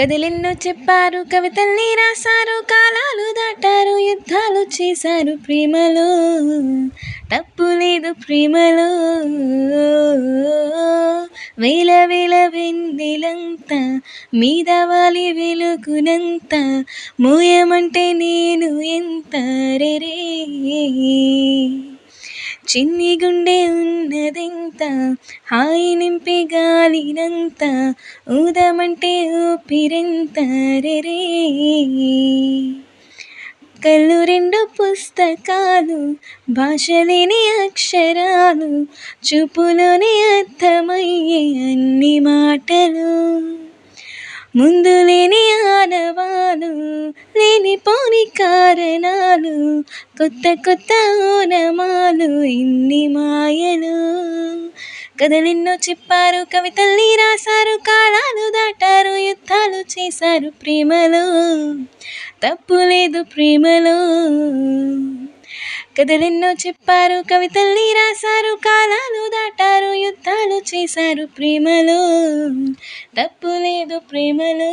కథలెన్నో చెప్పారు, కవితల్ని రాశారు, కాలాలు దాటారు, యుద్ధాలు చేశారు ప్రేమలో. తప్పు లేదు ప్రేమలో. వేల వేల వెన్నెలంతా మీద వాలి వెలుగునంత మోయమంటే నేను ఎంత రెరే. చిన్ని గుండె ఉన్నదెంత హాయి నింపే గాలినంత ఊదమంటే ఊపిరెంత రెరే. కళ్ళు రెండు పుస్తకాలు, భాషలేని అక్షరాలు, చూపులోని అర్థమయ్యే అన్ని మాటలు. ముందు లేని ఆనవాలు, లేనిపోని కారణాలు, కొత్త కొత్త ఓనమాలు, ఇన్ని మాయలు. కథలెన్నో చెప్పారు, కవితల్ని రాశారు, కాలాలు దాటారు, యుద్ధాలు చేశారు ప్రేమలో. తప్పు లేదు ప్రేమలో. కథలెన్నో చెప్పారు, కవితల్ని రాశారు, కాలాలు దాటారు, యుద్ధాలు చేశారు ప్రేమలో. తప్పు లేదు ప్రేమలో.